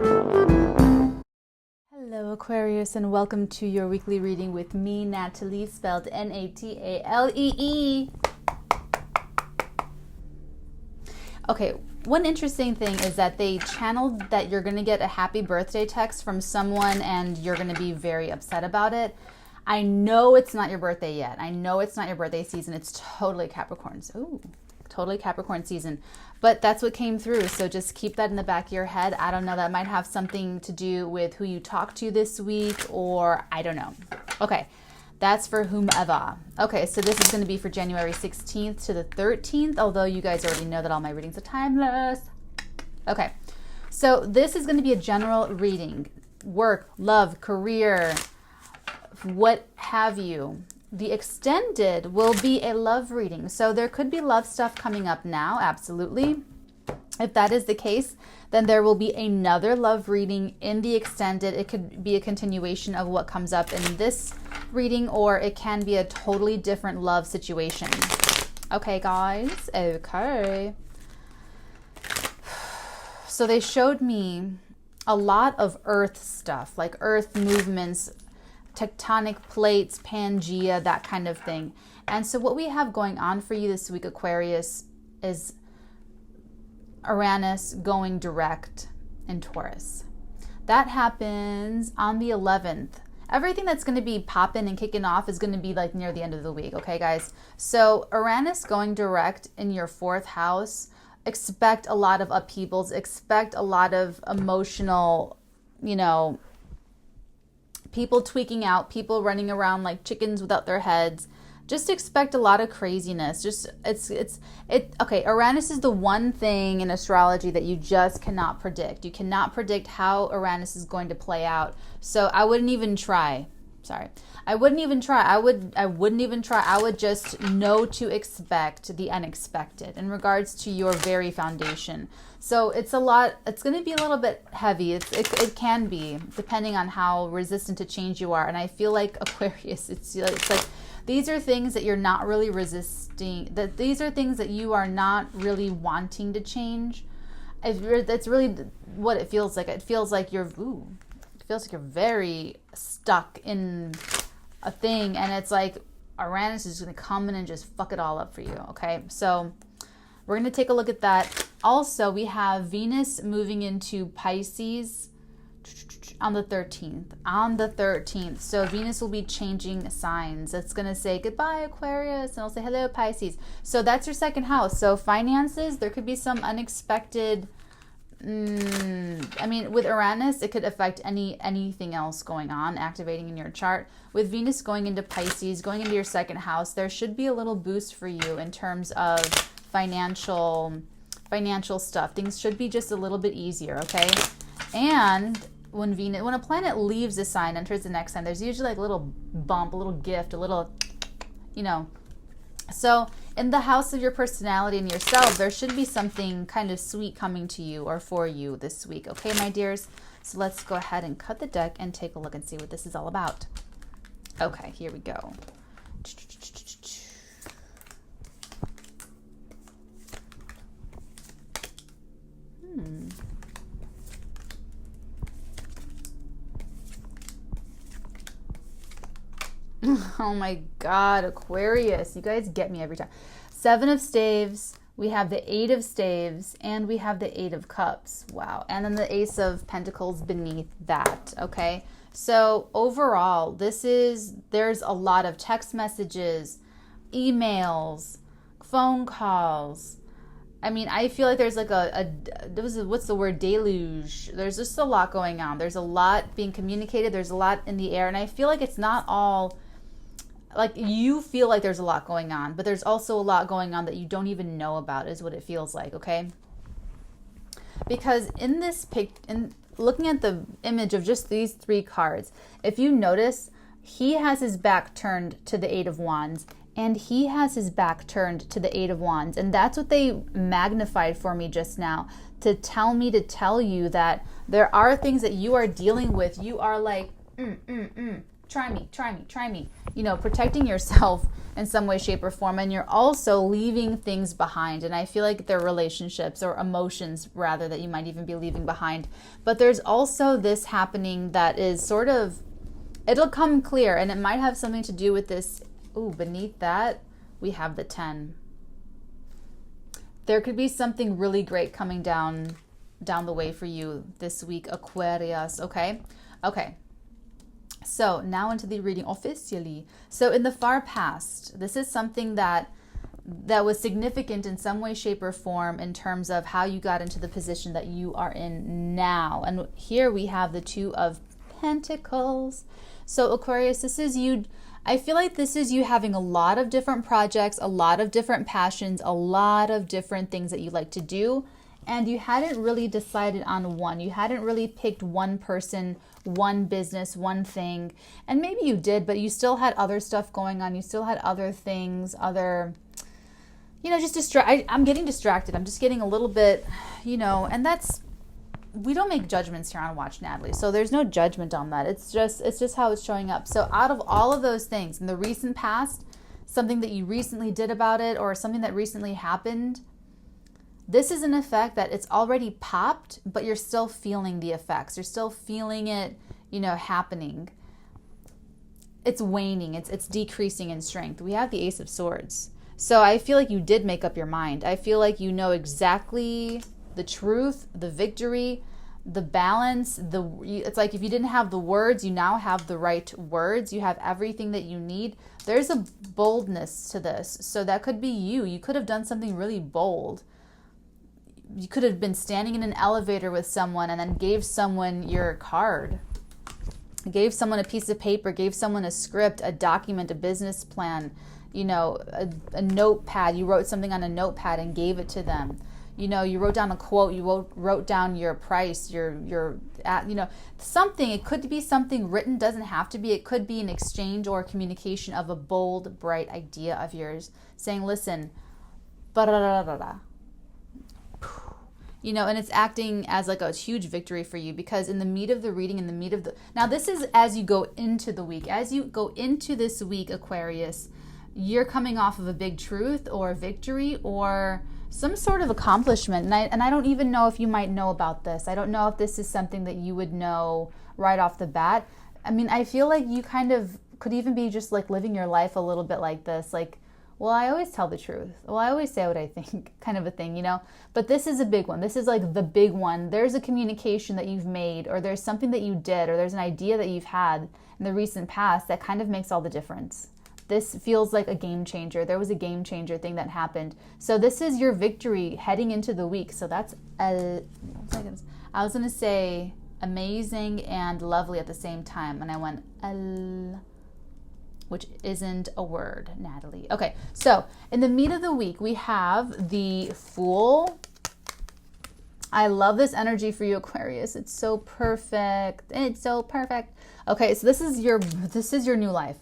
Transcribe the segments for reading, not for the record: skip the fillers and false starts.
Hello Aquarius, and welcome to your weekly reading with me, Natalie, spelled Natalee. Okay, one interesting thing is that they channeled that you're going to get a happy birthday text from someone and you're going to be very upset about it. I know it's not your birthday yet. I know it's not your birthday season. It's totally Capricorn's. Ooh, totally Capricorn season. But that's what came through. So just keep that in the back of your head. I don't know. That might have something to do with who you talk to this week, or I don't know. Okay. That's for whomever. Okay, so this is going to be for January 16th to the 13th, although you guys already know that all my readings are timeless. Okay, so this is going to be a general reading. Work, love, career, what have you. The extended will be a love reading. So there could be love stuff coming up now, absolutely. If that is the case, then there will be another love reading in the extended. It could be a continuation of what comes up in this reading, or it can be a totally different love situation. Okay, guys. Okay. So they showed me a lot of earth stuff, like earth movements, tectonic plates, Pangea, that kind of thing. And so what we have going on for you this week, Aquarius, is Uranus going direct in Taurus. That happens on the 11th. Everything that's going to be popping and kicking off is going to be like near the end of the week, okay, guys? So Uranus going direct in your 4th house, expect a lot of upheavals, expect a lot of emotional, people tweaking out, people running around like chickens without their heads. Just expect a lot of craziness. Okay, Uranus is the one thing in astrology that you just cannot predict. You cannot predict how Uranus is going to play out. So I wouldn't even try. I wouldn't even try. I would just know to expect the unexpected in regards to your very foundation. So it's going to be a little bit heavy. It can be, depending on how resistant to change you are. And I feel like Aquarius, it's like, these are things that you're not really resisting, that these are things that you are not really wanting to change. That's really what it feels like. It feels like you're very stuck in a thing, and it's like Uranus is going to come in and just fuck it all up for you, okay? So we're going to take a look at that. Also, we have Venus moving into Pisces on the 13th. So Venus will be changing signs. It's going to say goodbye Aquarius, and it'll say hello Pisces. So that's your 2nd house. So finances, there could be some unexpected, with Uranus, it could affect anything else going on, activating in your chart. With Venus going into Pisces, going into your 2nd house, there should be a little boost for you in terms of financial stuff. Things should be just a little bit easier, okay? And when a planet leaves a sign, enters the next sign, there's usually like a little bump, a little gift, a little, So in the house of your personality and yourself, there should be something kind of sweet coming to you or for you this week. Okay, my dears? So let's go ahead and cut the deck and take a look and see what this is all about. Okay, here we go. Oh my God, Aquarius. You guys get me every time. 7 of Staves. We have the 8 of Staves. And we have the 8 of Cups. Wow. And then the Ace of Pentacles beneath that. Okay. So overall, there's a lot of text messages, emails, phone calls. I feel like there's like what's the word? Deluge. There's just a lot going on. There's a lot being communicated. There's a lot in the air. And I feel like it's not all, like you feel like there's a lot going on, but there's also a lot going on that you don't even know about is what it feels like, okay? Because in this looking at the image of just these 3 cards, if you notice, he has his back turned to the 8 of Wands, and he has his back turned to the 8 of Wands. And that's what they magnified for me just now, to tell you that there are things that you are dealing with. You are like, try me. Protecting yourself in some way, shape, or form. And you're also leaving things behind. And I feel like they're relationships or emotions, rather, that you might even be leaving behind. But there's also this happening that is sort of, it'll come clear. And it might have something to do with this. Ooh, beneath that, we have the 10. There could be something really great coming down the way for you this week, Aquarius. Okay. So now into the reading officially. So in the far past, this is something that was significant in some way, shape, or form in terms of how you got into the position that you are in now. And here we have the 2 of Pentacles. So Aquarius, this is you. I feel like this is you having a lot of different projects, a lot of different passions, a lot of different things that you like to do. And you hadn't really decided on one. You hadn't really picked one person, one business, one thing. And maybe you did, but you still had other stuff going on. You still had other things, just I'm getting distracted. I'm just getting a little bit, and we don't make judgments here on Watch Natalie. So there's no judgment on that. It's just how it's showing up. So out of all of those things in the recent past, something that you recently did about it or something that recently happened, this is an effect that it's already popped, but you're still feeling the effects. You're still feeling it, happening. It's waning. It's decreasing in strength. We have the Ace of Swords. So I feel like you did make up your mind. I feel like you know exactly the truth, the victory, the balance. It's like if you didn't have the words, you now have the right words. You have everything that you need. There's a boldness to this. So that could be you. You could have done something really bold. You could have been standing in an elevator with someone and then gave someone your card, gave someone a piece of paper, gave someone a script, a document, a business plan, a notepad. You wrote something on a notepad and gave it to them. You wrote down a quote, you wrote down your price, something. It could be something written, doesn't have to be. It could be an exchange or communication of a bold, bright idea of yours saying, listen, and it's acting as like a huge victory for you, because in the meat of the reading, now this is as you go into the week, as you go into this week, Aquarius, you're coming off of a big truth or a victory or some sort of accomplishment. And I don't even know if you might know about this. I don't know if this is something that you would know right off the bat. I mean, I feel like you kind of could even be just like living your life a little bit like this, like, well, I always tell the truth. Well, I always say what I think, kind of a thing, But this is a big one. This is like the big one. There's a communication that you've made, or there's something that you did, or there's an idea that you've had in the recent past that kind of makes all the difference. This feels like a game changer. There was a game changer thing that happened. So this is your victory heading into the week. So that's, I was going to say amazing and lovely at the same time. And I went, which isn't a word, Natalie. Okay, so in the meat of the week, we have the Fool. I love this energy for you, Aquarius. It's so perfect. It's so perfect. Okay, so this is your new life.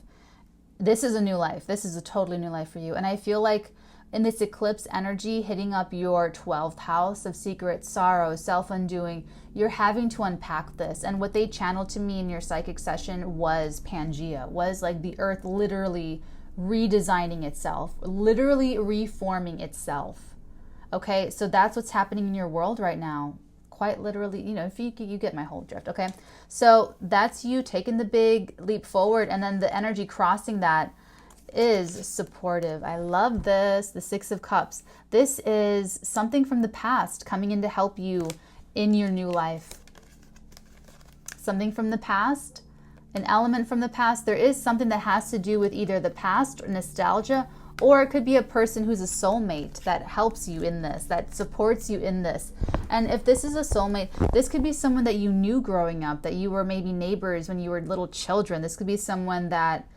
This is a new life. This is a totally new life for you. And I feel like in this eclipse energy hitting up your 12th house of secret sorrow, self-undoing, you're having to unpack this. And what they channeled to me in your psychic session was Pangea, was like the earth literally redesigning itself, literally reforming itself. Okay, so that's what's happening in your world right now. Quite literally, if you get my whole drift, okay? So that's you taking the big leap forward, and then the energy crossing that is supportive. I love this, the Six of Cups. This is something from the past coming in to help you in your new life. Something from the past, an element from the past. There is something that has to do with either the past or nostalgia, or it could be a person who's a soulmate that helps you in this, that supports you in this. And if this is a soulmate, this could be someone that you knew growing up, that you were maybe neighbors when you were little children. This could be someone that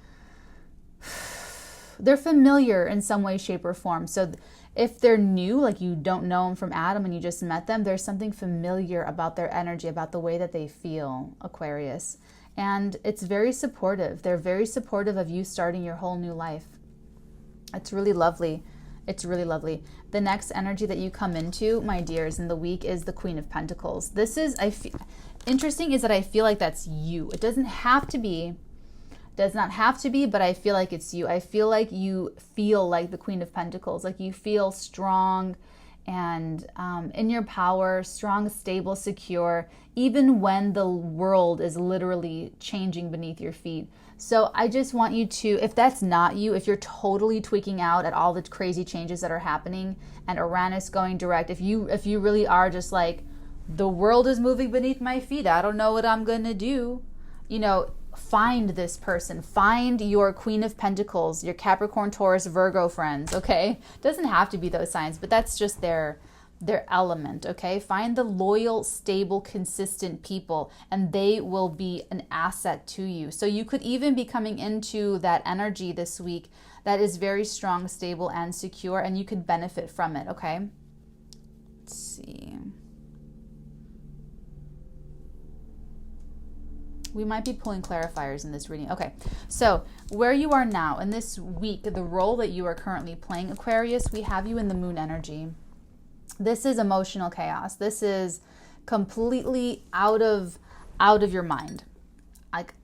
they're familiar in some way, shape, or form. So if they're new, like you don't know them from Adam and you just met them, there's something familiar about their energy, about the way that they feel, Aquarius. And it's very supportive. They're very supportive of you starting your whole new life. It's really lovely. It's really lovely. The next energy that you come into, my dears, in the week is the Queen of Pentacles. This is, interesting is that I feel like that's you. It doesn't have to be. Does not have to be, but I feel like it's you. I feel like you feel like the Queen of Pentacles, like you feel strong and in your power, strong, stable, secure, even when the world is literally changing beneath your feet. So I just want you to, if that's not you, if you're totally tweaking out at all the crazy changes that are happening and Uranus going direct, if you really are just like, the world is moving beneath my feet, I don't know what I'm gonna do, you know, find this person. Find your Queen of Pentacles, your Capricorn, Taurus, Virgo friends, okay? Doesn't have to be those signs, but that's just their element, okay? Find the loyal, stable, consistent people, and they will be an asset to you. So you could even be coming into that energy this week that is very strong, stable, and secure, and you could benefit from it, okay? Let's see. We might be pulling clarifiers in this reading. Okay, so where you are now in this week, the role that you are currently playing, Aquarius, we have you in the moon energy. This is emotional chaos. This is completely out of your mind. Like,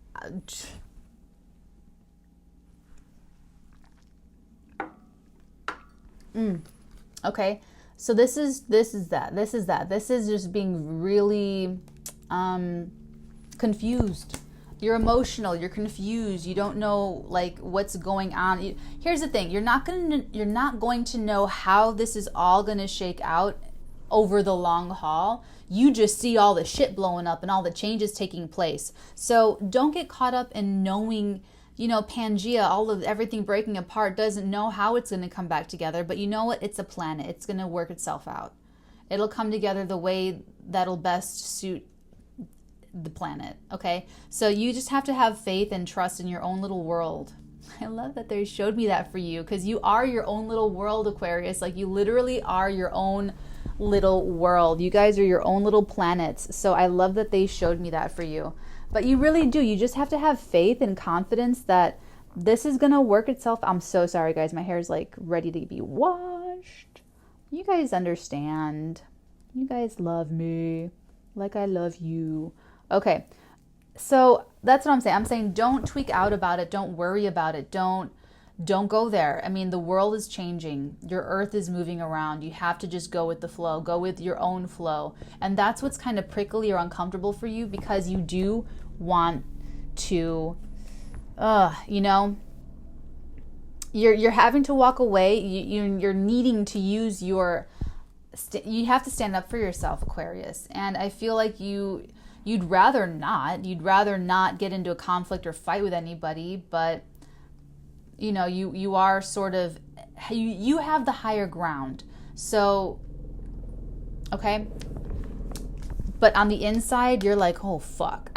okay, so this is that. This is just being really confused. You're emotional, you're confused, you don't know like what's going on. Here's the thing, you're not going to know how this is all going to shake out over the long haul. You just see all the shit blowing up and all the changes taking place. So don't get caught up in knowing, you know, Pangea, all of everything breaking apart, doesn't know how it's going to come back together. But you know what? It's a planet. It's going to work itself out. It'll come together the way that'll best suit the planet, okay? So you just have to have faith and trust in your own little world. I love that they showed me that for you, because you are your own little world, Aquarius. Like, you literally are your own little world. You guys are your own little planets. So I love that they showed me that for you. But you really do. You just have to have faith and confidence that this is going to work itself. I'm so sorry, guys. My hair is like ready to be washed. You guys understand. You guys love me like I love you. Okay, so that's what I'm saying. I'm saying don't tweak out about it. Don't worry about it. Don't go there. I mean, the world is changing. Your earth is moving around. You have to just go with the flow. Go with your own flow. And that's what's kind of prickly or uncomfortable for you, because you do want to, you know, you're having to walk away. You're needing to use you have to stand up for yourself, Aquarius. And I feel like you'd rather not get into a conflict or fight with anybody, but you know, you are sort of, you have the higher ground. So, okay. But on the inside, you're like, oh, fuck.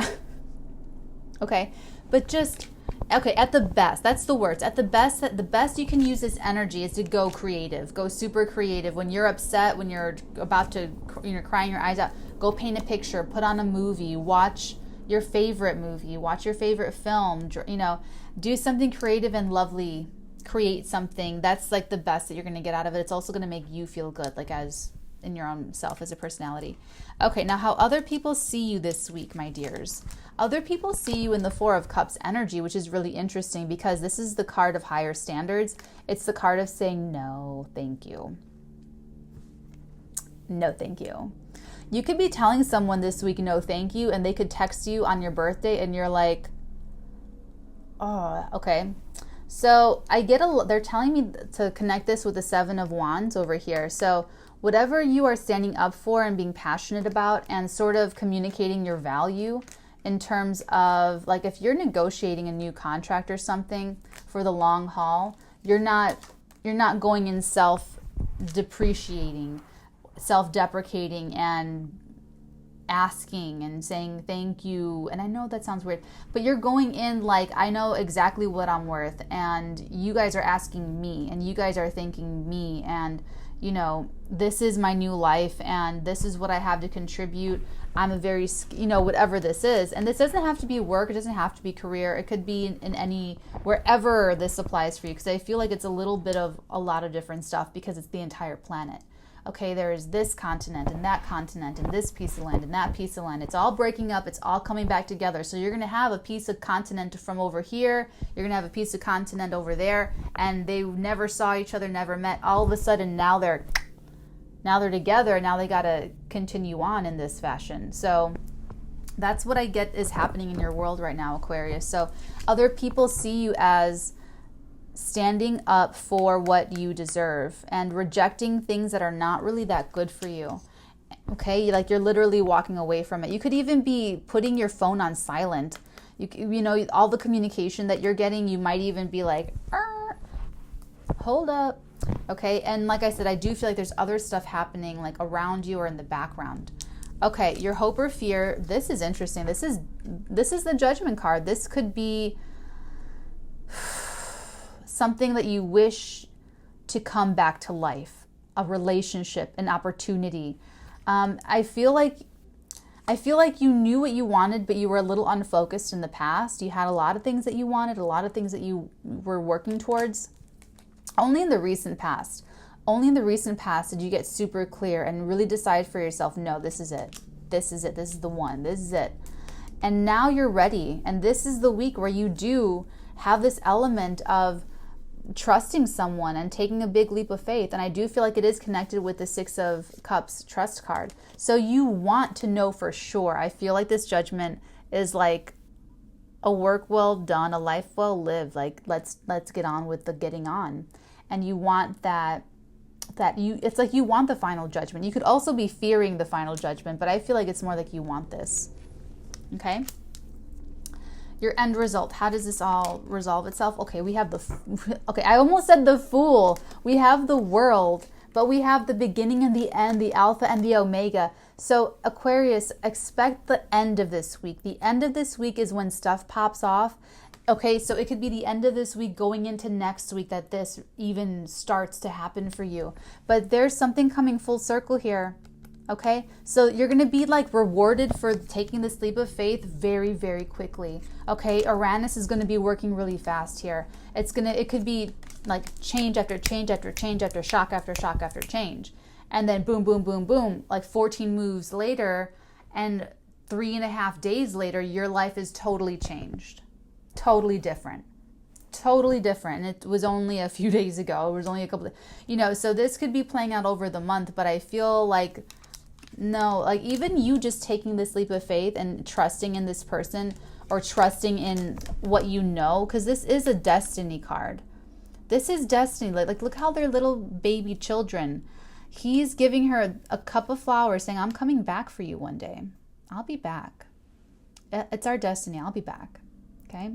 Okay. But just, okay, at the best, that's the words. At the best you can use this energy is to go creative, go super creative. When you're upset, when you're about to, you're crying your eyes out, go paint a picture, put on a movie, watch your favorite movie, watch your favorite film, you know, do something creative and lovely, create something. That's like the best that you're going to get out of it. It's also going to make you feel good, like as in your own self, as a personality. Okay, now how other people see you this week, my dears. Other people see you in the Four of Cups energy, which is really interesting because this is the card of higher standards. It's the card of saying, no, thank you. No, thank you. You could be telling someone this week, no, thank you, and they could text you on your birthday and you're like, oh, okay. So they're telling me to connect this with the Seven of Wands over here. So whatever you are standing up for and being passionate about and sort of communicating your value in terms of, like, if you're negotiating a new contract or something for the long haul, you're not going in self-depreciating, self-deprecating and asking and saying thank you. And I know that sounds weird, but you're going in like, I know exactly what I'm worth, and you guys are asking me, and you guys are thanking me, and you know, this is my new life, and this is what I have to contribute. I'm a very, you know, whatever this is. And this doesn't have to be work. It doesn't have to be career. It could be in any, wherever this applies for you. Because I feel like it's a little bit of a lot of different stuff because it's the entire planet. okay, there's this continent and that continent and this piece of land and that piece of land. It's all breaking up. It's all coming back together. So you're going to have a piece of continent from over here. You're going to have a piece of continent over there. And they never saw each other, never met. All of a sudden, now they're together. Now they got to continue on in this fashion. So that's what I get is happening in your world right now, Aquarius. So other people see you as standing up for what you deserve and rejecting things that are not really that good for you. Okay, like you're literally walking away from it. You could even be putting your phone on silent. You know, all the communication that you're getting, you might even be like, hold up. Okay, and like I said, I do feel like there's other stuff happening like around you or in the background. Okay, your hope or fear. This is interesting. This is the Judgment card. This could be something that you wish to come back to life, a relationship, an opportunity. I feel like you knew what you wanted, but you were a little unfocused in the past. You had a lot of things that you wanted, a lot of things that you were working towards. Only in the recent past did you get super clear and really decide for yourself, no, this is it. This is it. This is the one. This is it. And now you're ready. And this is the week where you do have this element of trusting someone and taking a big leap of faith. And I do feel like it is connected with the Six of Cups trust card. So you want to know for sure. I feel like this Judgment is like a work well done, a life well lived. Like let's get on with the getting on. And you want it's like you want the final judgment. You could also be fearing the final judgment, but I feel like it's more like you want this. Okay? Your end result. How does this all resolve itself? Okay, we have I almost said the Fool. We have the World, but we have the beginning and the end, the Alpha and the Omega. So Aquarius, expect the end of this week. The end of this week is when stuff pops off. Okay, so it could be the end of this week going into next week that this even starts to happen for you. But there's something coming full circle here. Okay, so you're going to be like rewarded for taking this leap of faith very, very quickly. Okay, Uranus is going to be working really fast here. It could be like change after change after change after shock after shock after change. And then boom, boom, boom, boom, like 14 moves later and 3.5 days later, your life is totally changed. Totally different. And it was only a few days ago. It was only a couple of, so this could be playing out over the month, but I feel like, no, like even you just taking this leap of faith and trusting in this person or trusting in what you know, because this is a destiny card. This is destiny. Like look how they're little baby children. He's giving her a cup of flowers saying, I'm coming back for you one day. I'll be back. It's our destiny. I'll be back. Okay.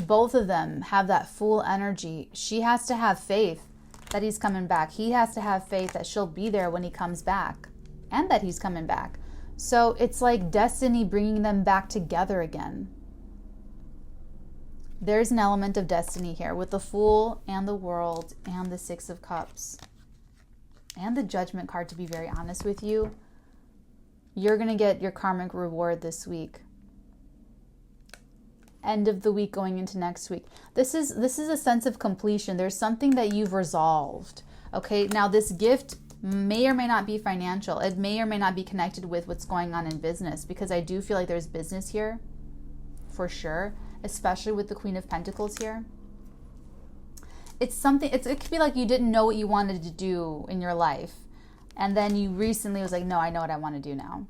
Both of them have that Fool energy. She has to have faith that he's coming back. He has to have faith that she'll be there when he comes back and that he's coming back. So it's like destiny bringing them back together again. There's an element of destiny here with the Fool and the World and the Six of Cups and the Judgment card, to be very honest with you. You're going to get your karmic reward this week. End of the week going into next week. This is a sense of completion. There's something that you've resolved. Okay, now this gift may or may not be financial. It may or may not be connected with what's going on in business, because I do feel like there's business here for sure, especially with the Queen of Pentacles here. It's something, it could be like you didn't know what you wanted to do in your life, and then you recently was like, no, I know what I want to do now.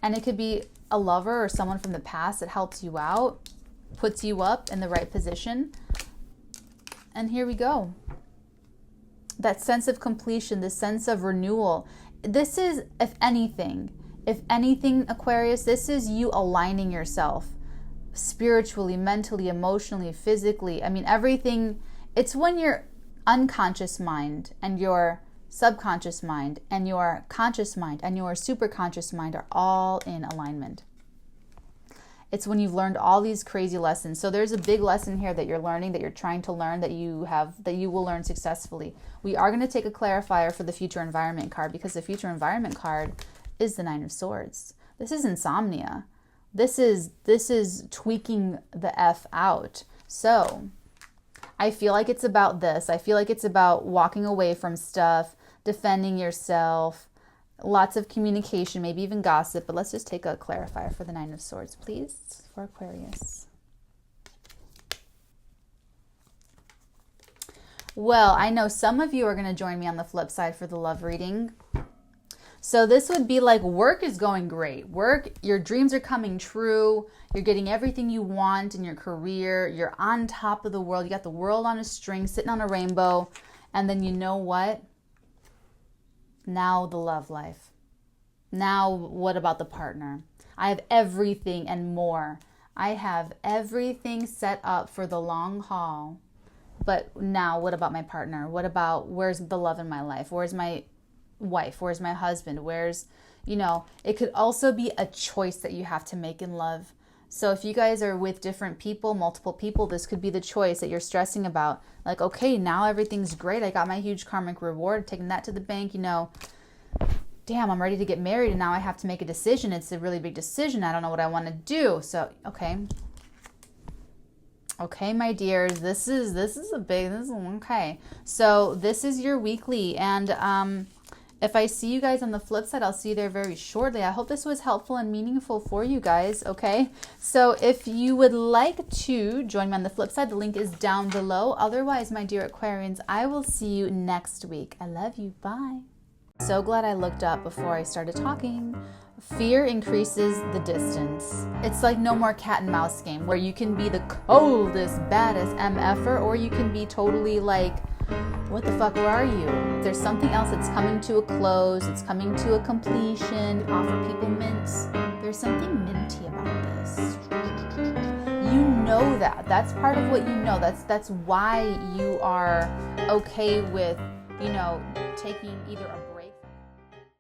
And it could be a lover or someone from the past that helps you out, puts you up in the right position. And here we go. That sense of completion, the sense of renewal. This is, if anything, Aquarius, this is you aligning yourself spiritually, mentally, emotionally, physically. I mean, everything. It's when your unconscious mind and your subconscious mind and your conscious mind and your superconscious mind are all in alignment. It's when you've learned all these crazy lessons. So there's a big lesson here that you're learning, that you're trying to learn, that you will learn successfully. We are going to take a clarifier for the future environment card, because the future environment card is the Nine of Swords. This is insomnia. This is tweaking the F out. So I feel like it's about this. I feel like it's about walking away from stuff, defending yourself, lots of communication, maybe even gossip. But let's just take a clarifier for the Nine of Swords, please, for Aquarius. Well, I know some of you are going to join me on the flip side for the love reading. So this would be like, work is going great. Work, your dreams are coming true. You're getting everything you want in your career. You're on top of the world. You got the world on a string, sitting on a rainbow. And then you know what? Now the love life. Now what about the partner? I have everything and more. I have everything set up for the long haul. But now what about my partner? What about, where's the love in my life? Where's my wife? Where's my husband? Where's, you know, it could also be a choice that you have to make in love. So if you guys are with different people, multiple people, this could be the choice that you're stressing about. Like, okay, now everything's great. I got my huge karmic reward, taking that to the bank, you know. Damn, I'm ready to get married and now I have to make a decision. It's a really big decision. I don't know what I want to do. So, okay. Okay, my dears, this is okay. So this is your weekly, and if I see you guys on the flip side, I'll see you there very shortly. I hope this was helpful and meaningful for you guys, okay? So if you would like to join me on the flip side, the link is down below. Otherwise, my dear Aquarians, I will see you next week. I love you. Bye. So glad I looked up before I started talking. Fear increases the distance. It's like no more cat and mouse game where you can be the coldest, baddest MFer, or you can be totally like, what the fuck, where are you? There's something else that's coming to a close, it's coming to a completion. Offer people mints. There's something minty about this. You know that. That's part of what you know. That's why you are okay with, you know, taking either a